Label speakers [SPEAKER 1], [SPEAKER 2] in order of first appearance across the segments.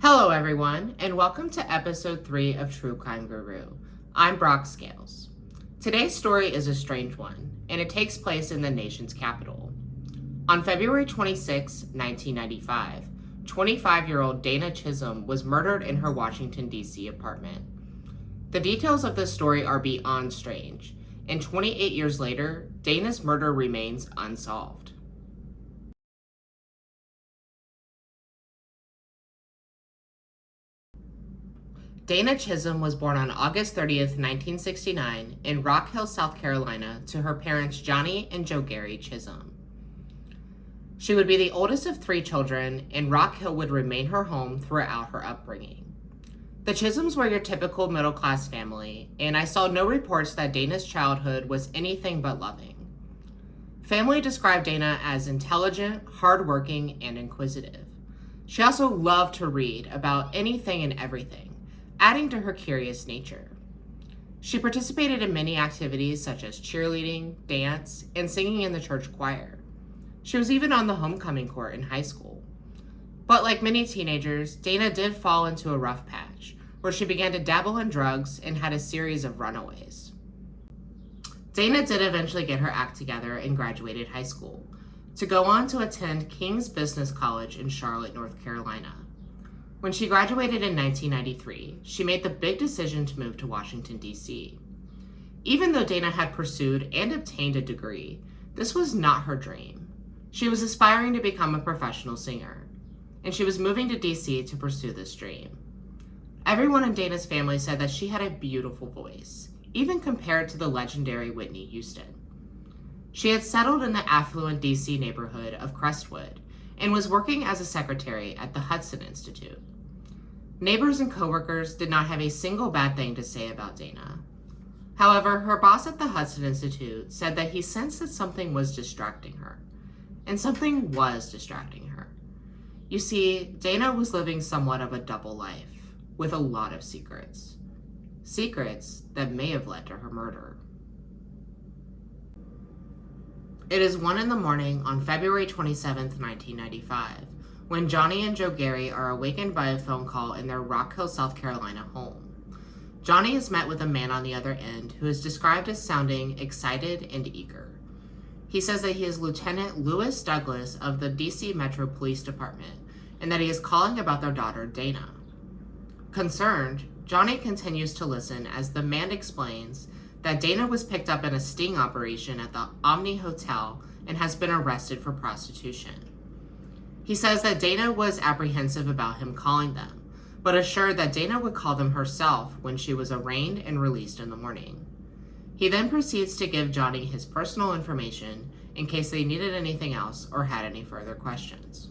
[SPEAKER 1] Hello, everyone, and welcome to episode 3 of True Crime Guru. I'm Brock Scales. Today's story is a strange one, and it takes place in the nation's capital. On February 26, 1995, 25-year-old Dana Chisholm was murdered in her Washington, D.C. apartment. The details of this story are beyond strange, and 28 years later, Dana's murder remains unsolved. Dana Chisholm was born on August 30th, 1969, in Rock Hill, South Carolina, to her parents Johnny and Jogary Chisholm. She would be the oldest of 3 children, and Rock Hill would remain her home throughout her upbringing. The Chisholms were your typical middle-class family, and I saw no reports that Dana's childhood was anything but loving. Family described Dana as intelligent, hardworking, and inquisitive. She also loved to read about anything and everything, adding to her curious nature. She participated in many activities such as cheerleading, dance, and singing in the church choir. She was even on the homecoming court in high school. But like many teenagers, Dana did fall into a rough patch, where she began to dabble in drugs and had a series of runaways. Dana did eventually get her act together and graduated high school, to go on to attend King's Business College in Charlotte, North Carolina. When she graduated in 1993, she made the big decision to move to Washington, D.C. Even though Dana had pursued and obtained a degree, this was not her dream. She was aspiring to become a professional singer, and she was moving to D.C. to pursue this dream. Everyone in Dana's family said that she had a beautiful voice, even compared to the legendary Whitney Houston. She had settled in the affluent D.C. neighborhood of Crestwood and was working as a secretary at the Hudson Institute. Neighbors and coworkers did not have a single bad thing to say about Dana. However, her boss at the Hudson Institute said that he sensed that something was distracting her. And something was distracting her. You see, Dana was living somewhat of a double life, with a lot of secrets. Secrets that may have led to her murder. It is 1 a.m. on February 27th, 1995, when Johnny and Jogary are awakened by a phone call in their Rock Hill, South Carolina home. Johnny is met with a man on the other end who is described as sounding excited and eager. He says that he is Lieutenant Lewis Douglas of the D.C. Metro Police Department and that he is calling about their daughter, Dana. Concerned, Johnny continues to listen as the man explains that Dana was picked up in a sting operation at the Omni Hotel and has been arrested for prostitution. He says that Dana was apprehensive about him calling them, but assured that Dana would call them herself when she was arraigned and released in the morning. He then proceeds to give Johnny his personal information in case they needed anything else or had any further questions.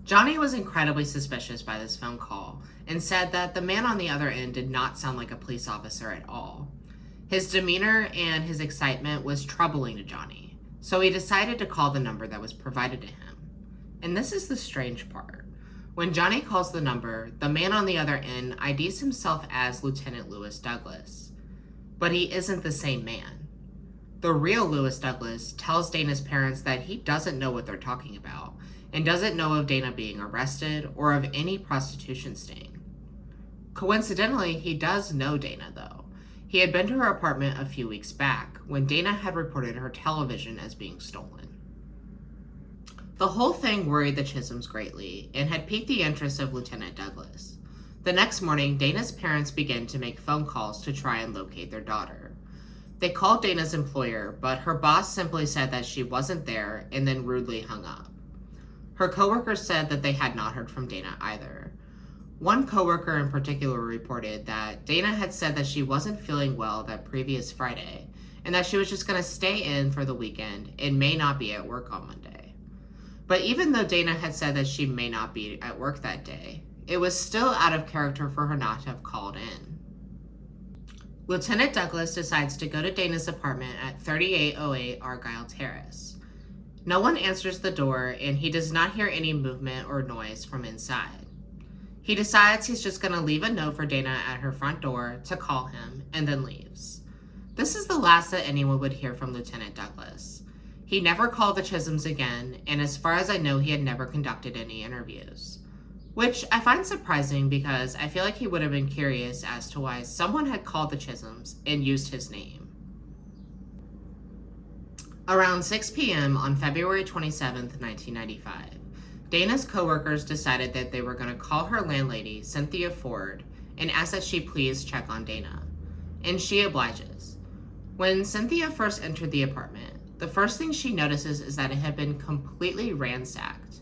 [SPEAKER 1] Johnny was incredibly suspicious by this phone call and said that the man on the other end did not sound like a police officer at all. His demeanor and his excitement was troubling to Johnny, so he decided to call the number that was provided to him. And this is the strange part. When Johnny calls the number, the man on the other end IDs himself as Lieutenant Lewis Douglas. But he isn't the same man. The real Lewis Douglas tells Dana's parents that he doesn't know what they're talking about and doesn't know of Dana being arrested or of any prostitution sting. Coincidentally, he does know Dana though. He had been to her apartment a few weeks back when Dana had reported her television as being stolen. The whole thing worried the Chisholms greatly and had piqued the interest of Lieutenant Douglas. The next morning, Dana's parents began to make phone calls to try and locate their daughter. They called Dana's employer, but her boss simply said that she wasn't there and then rudely hung up. Her coworkers said that they had not heard from Dana either. One coworker in particular reported that Dana had said that she wasn't feeling well that previous Friday and that she was just going to stay in for the weekend and may not be at work on Monday. But even though Dana had said that she may not be at work that day, it was still out of character for her not to have called in. Lieutenant Douglas decides to go to Dana's apartment at 3808 Argyle Terrace. No one answers the door, and he does not hear any movement or noise from inside. He decides he's just going to leave a note for Dana at her front door to call him, and then leaves. This is the last that anyone would hear from Lieutenant Douglas. He never called the Chisholms again, and as far as I know, he had never conducted any interviews. which I find surprising because I feel like he would have been curious as to why someone had called the Chisholms and used his name. Around 6 p.m. on February 27th, 1995, Dana's coworkers decided that they were going to call her landlady, Cynthia Ford, and ask that she please check on Dana. And she obliges. When Cynthia first entered the apartment, the first thing she notices is that it had been completely ransacked.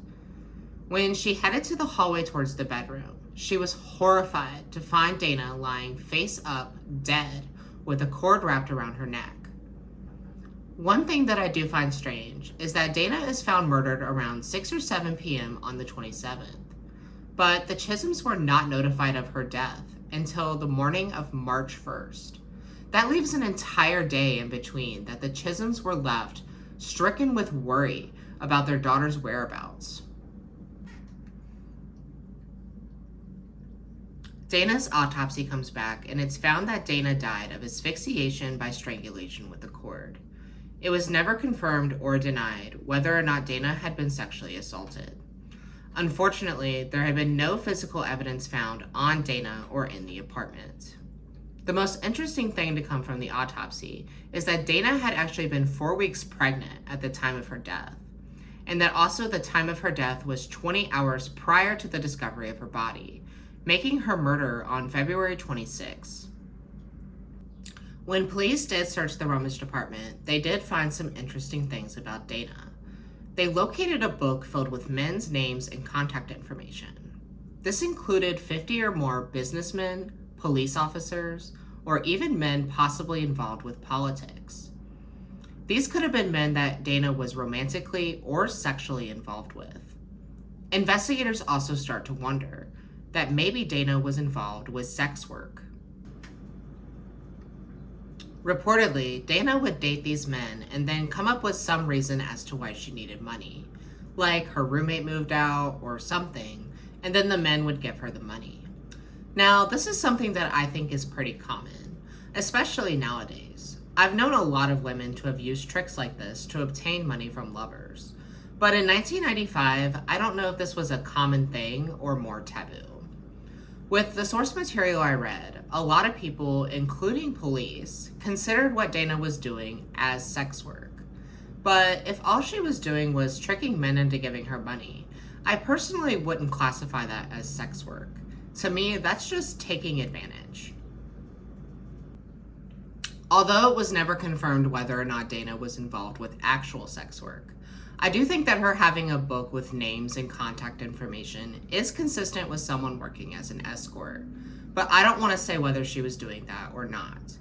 [SPEAKER 1] When she headed to the hallway towards the bedroom, she was horrified to find Dana lying face up, dead, with a cord wrapped around her neck. One thing that I do find strange is that Dana is found murdered around 6 or 7 p.m. on the 27th, but the Chisholms were not notified of her death until the morning of March 1st. That leaves an entire day in between that the Chisholms were left stricken with worry about their daughter's whereabouts. Dana's autopsy comes back, and it's found that Dana died of asphyxiation by strangulation with a cord. It was never confirmed or denied whether or not Dana had been sexually assaulted. Unfortunately, there had been no physical evidence found on Dana or in the apartment. The most interesting thing to come from the autopsy is that Dana had actually been 4 weeks pregnant at the time of her death, and that also the time of her death was 20 hours prior to the discovery of her body, making her murder on February 26. When police did search the rummaged apartment, they did find some interesting things about Dana. They located a book filled with men's names and contact information. This included 50 or more businessmen, police officers, or even men possibly involved with politics. These could have been men that Dana was romantically or sexually involved with. Investigators also start to wonder that maybe Dana was involved with sex work. Reportedly, Dana would date these men and then come up with some reason as to why she needed money, like her roommate moved out or something, and then the men would give her the money. Now, this is something that I think is pretty common, especially nowadays. I've known a lot of women to have used tricks like this to obtain money from lovers, but in 1995, I don't know if this was a common thing or more taboo. With the source material I read, a lot of people, including police, considered what Dana was doing as sex work. But if all she was doing was tricking men into giving her money, I personally wouldn't classify that as sex work. To me, that's just taking advantage. Although it was never confirmed whether or not Dana was involved with actual sex work, I do think that her having a book with names and contact information is consistent with someone working as an escort, but I don't want to say whether she was doing that or not.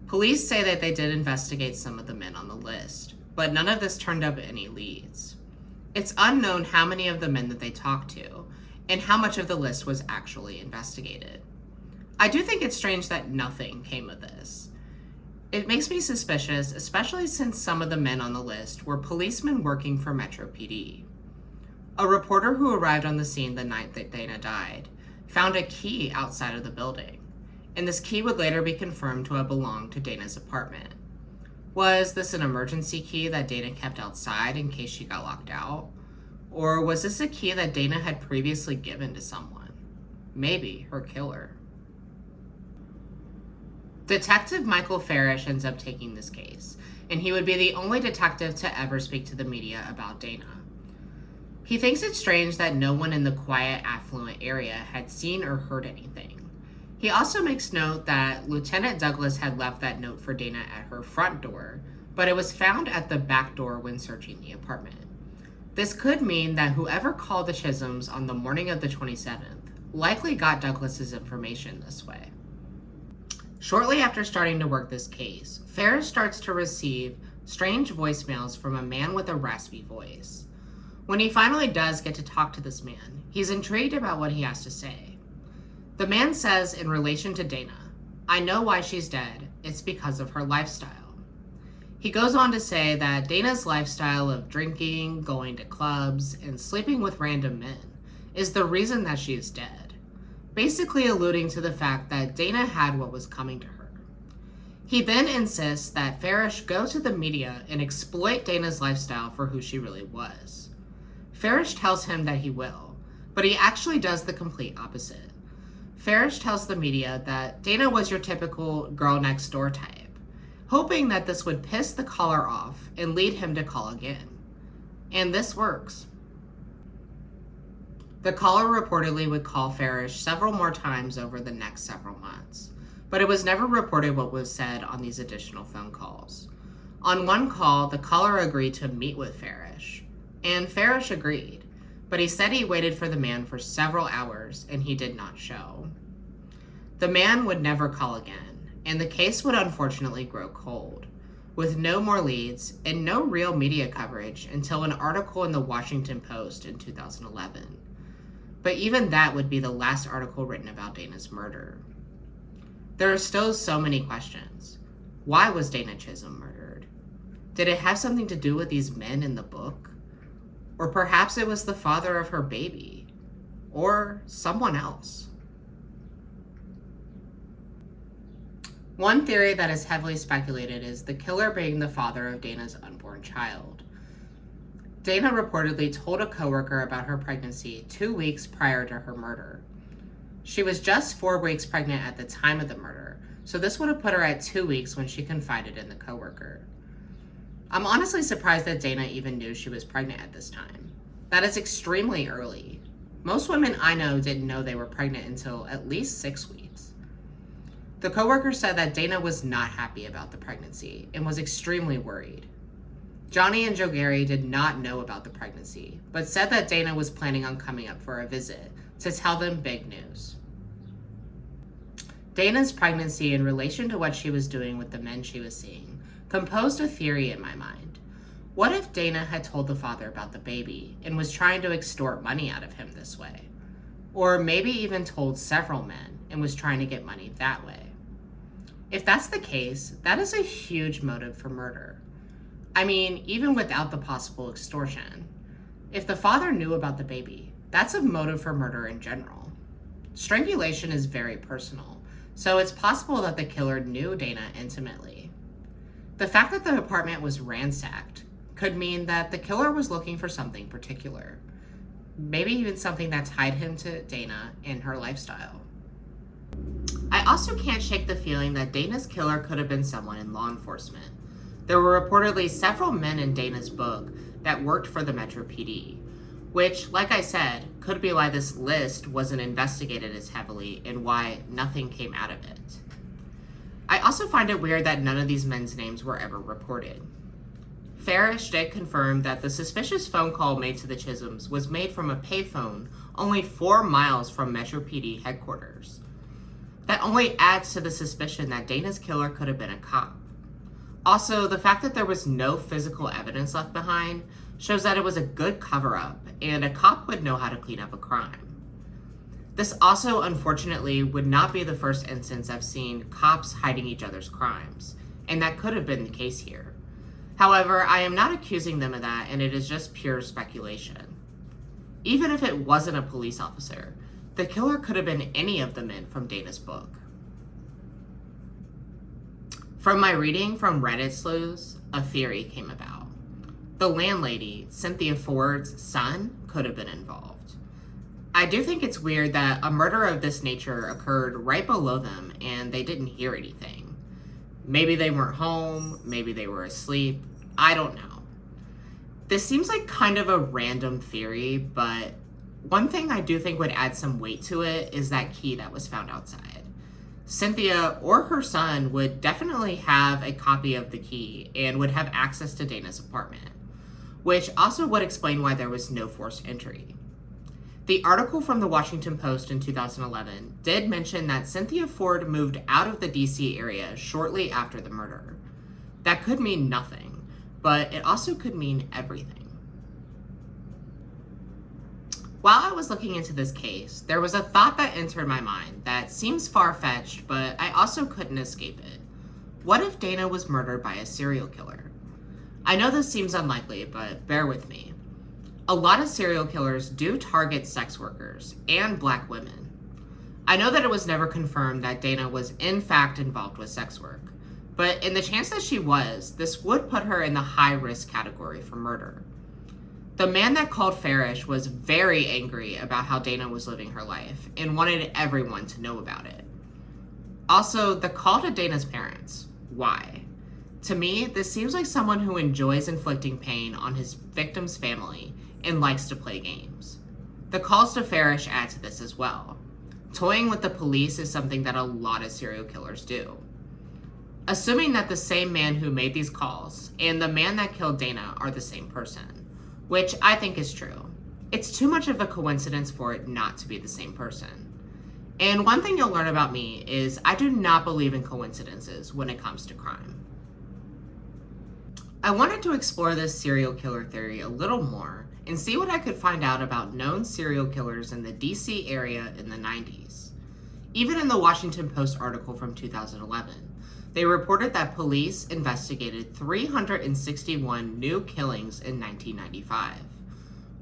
[SPEAKER 1] Police say that they did investigate some of the men on the list, but none of this turned up any leads. It's unknown how many of the men that they talked to, and how much of the list was actually investigated. I do think it's strange that nothing came of this. It makes me suspicious, especially since some of the men on the list were policemen working for Metro PD. A reporter who arrived on the scene the night that Dana died found a key outside of the building, and this key would later be confirmed to have belonged to Dana's apartment. Was this an emergency key that Dana kept outside in case she got locked out? Or was this a key that Dana had previously given to someone? Maybe her killer. Detective Michael Farish ends up taking this case, and he would be the only detective to ever speak to the media about Dana. He thinks it's strange that no one in the quiet, affluent area had seen or heard anything. He also makes note that Lieutenant Douglas had left that note for Dana at her front door, but it was found at the back door when searching the apartment. This could mean that whoever called the Chisholms on the morning of the 27th likely got Douglas's information this way. Shortly after starting to work this case, Farish starts to receive strange voicemails from a man with a raspy voice. When he finally does get to talk to this man, he's intrigued about what he has to say. The man says in relation to Dana, "I know why she's dead. It's because of her lifestyle." He goes on to say that Dana's lifestyle of drinking, going to clubs, and sleeping with random men is the reason that she is dead, basically alluding to the fact that Dana had what was coming to her. He then insists that Farish go to the media and exploit Dana's lifestyle for who she really was. Farish tells him that he will, but he actually does the complete opposite. Farish tells the media that Dana was your typical girl next door type, hoping that this would piss the caller off and lead him to call again. And this works. The caller reportedly would call Farish several more times over the next several months, but it was never reported what was said on these additional phone calls. On one call, the caller agreed to meet with Farish, and Farish agreed, but he said he waited for the man for several hours and he did not show. The man would never call again, and the case would unfortunately grow cold, with no more leads and no real media coverage until an article in the Washington Post in 2011. But even that would be the last article written about Dana's murder. There are still so many questions. Why was Dana Chisholm murdered? Did it have something to do with these men in the book? Or perhaps it was the father of her baby? Or someone else? One theory that is heavily speculated is the killer being the father of Dana's unborn child. Dana reportedly told a coworker about her pregnancy 2 weeks prior to her murder. She was just 4 weeks pregnant at the time of the murder, so this would have put her at 2 weeks when she confided in the coworker. I'm honestly surprised that Dana even knew she was pregnant at this time. That is extremely early. Most women I know didn't know they were pregnant until at least 6 weeks. The coworker said that Dana was not happy about the pregnancy and was extremely worried. Johnny and Jogary did not know about the pregnancy, but said that Dana was planning on coming up for a visit to tell them big news. Dana's pregnancy in relation to what she was doing with the men she was seeing composed a theory in my mind. What if Dana had told the father about the baby and was trying to extort money out of him this way? Or maybe even told several men and was trying to get money that way. If that's the case, that is a huge motive for murder. I mean, even without the possible extortion. If the father knew about the baby, that's a motive for murder in general. Strangulation is very personal, so it's possible that the killer knew Dana intimately. The fact that the apartment was ransacked could mean that the killer was looking for something particular. Maybe even something that tied him to Dana and her lifestyle. I also can't shake the feeling that Dana's killer could have been someone in law enforcement. There were reportedly several men in Dana's book that worked for the Metro PD, which, like I said, could be why this list wasn't investigated as heavily and why nothing came out of it. I also find it weird that none of these men's names were ever reported. Farish did confirm that the suspicious phone call made to the Chisholms was made from a payphone only 4 miles from Metro PD headquarters. That only adds to the suspicion that Dana's killer could have been a cop. Also, the fact that there was no physical evidence left behind shows that it was a good cover-up, and a cop would know how to clean up a crime. This also, unfortunately, would not be the first instance I've seen cops hiding each other's crimes, and that could have been the case here. However, I am not accusing them of that, and it is just pure speculation. Even if it wasn't a police officer, the killer could have been any of the men from Dana's book. From my reading from Reddit sleuths, a theory came about. The landlady, Cynthia Ford's son, could have been involved. I do think it's weird that a murder of this nature occurred right below them and they didn't hear anything. Maybe they weren't home, maybe they were asleep, I don't know. This seems like kind of a random theory, but one thing I do think would add some weight to it is that key that was found outside. Cynthia or her son would definitely have a copy of the key and would have access to Dana's apartment, which also would explain why there was no forced entry. The article from the Washington Post in 2011 did mention that Cynthia Ford moved out of the DC area shortly after the murder. That could mean nothing, but it also could mean everything. While I was looking into this case, there was a thought that entered my mind that seems far-fetched, but I also couldn't escape it. What if Dana was murdered by a serial killer? I know this seems unlikely, but bear with me. A lot of serial killers do target sex workers and Black women. I know that it was never confirmed that Dana was in fact involved with sex work, but in the chance that she was, this would put her in the high-risk category for murder. The man that called Farish was very angry about how Dana was living her life and wanted everyone to know about it. Also, the call to Dana's parents. Why? To me, this seems like someone who enjoys inflicting pain on his victim's family and likes to play games. The calls to Farish add to this as well. Toying with the police is something that a lot of serial killers do. Assuming that the same man who made these calls and the man that killed Dana are the same person, which I think is true. It's too much of a coincidence for it not to be the same person. And one thing you'll learn about me is I do not believe in coincidences when it comes to crime. I wanted to explore this serial killer theory a little more and see what I could find out about known serial killers in the DC area in the 90s. Even in the Washington Post article from 2011, they reported that police investigated 361 new killings in 1995,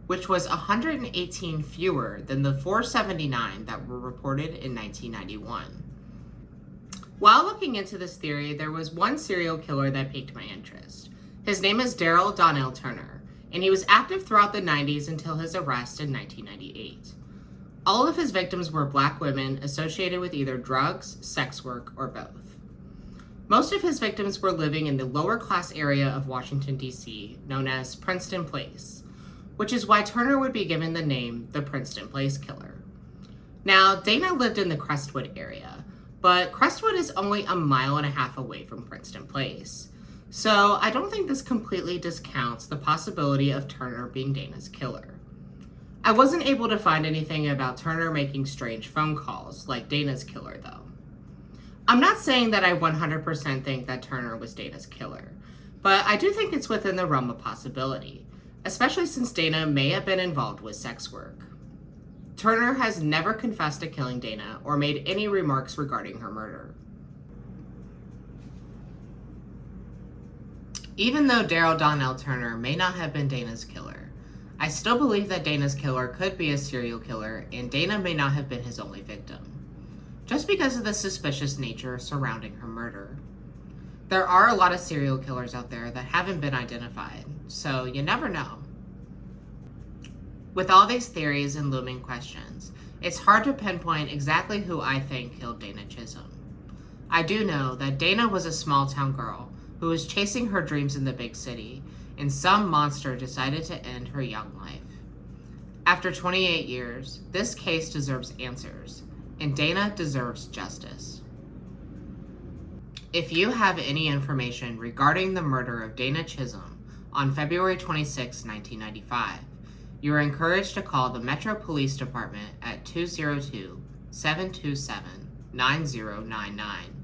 [SPEAKER 1] which was 118 fewer than the 479 that were reported in 1991. While looking into this theory, there was one serial killer that piqued my interest. His name is Daryl Donnell Turner, and he was active throughout the 90s until his arrest in 1998. All of his victims were Black women associated with either drugs, sex work, or both. Most of his victims were living in the lower class area of Washington, D.C., known as Princeton Place, which is why Turner would be given the name the Princeton Place Killer. Now, Dana lived in the Crestwood area, but Crestwood is only a mile and a half away from Princeton Place. So I don't think this completely discounts the possibility of Turner being Dana's killer. I wasn't able to find anything about Turner making strange phone calls like Dana's killer, though. I'm not saying that I 100% think that Turner was Dana's killer, but I do think it's within the realm of possibility, especially since Dana may have been involved with sex work. Turner has never confessed to killing Dana or made any remarks regarding her murder. Even though Daryl Donnell Turner may not have been Dana's killer, I still believe that Dana's killer could be a serial killer and Dana may not have been his only victim, just because of the suspicious nature surrounding her murder. There are a lot of serial killers out there that haven't been identified, so you never know. With all these theories and looming questions, it's hard to pinpoint exactly who I think killed Dana Chisholm. I do know that Dana was a small town girl who was chasing her dreams in the big city, and some monster decided to end her young life. After 28 years, this case deserves answers, and Dana deserves justice. If you have any information regarding the murder of Dana Chisholm on February 26, 1995, you are encouraged to call the Metro Police Department at 202-727-9099,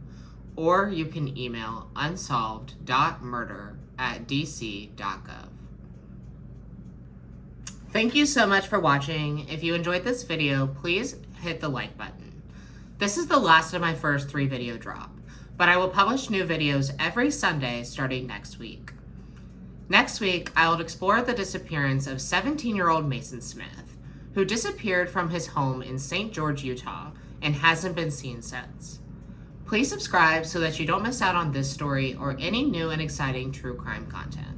[SPEAKER 1] or you can email unsolved.murder@dc.gov. Thank you so much for watching. If you enjoyed this video, please hit the like button. This is the last of my first 3 video drop, but I will publish new videos every Sunday starting next week. Next week, I will explore the disappearance of 17-year-old Mason Smith, who disappeared from his home in St. George, Utah, and hasn't been seen since. Please subscribe so that you don't miss out on this story or any new and exciting true crime content.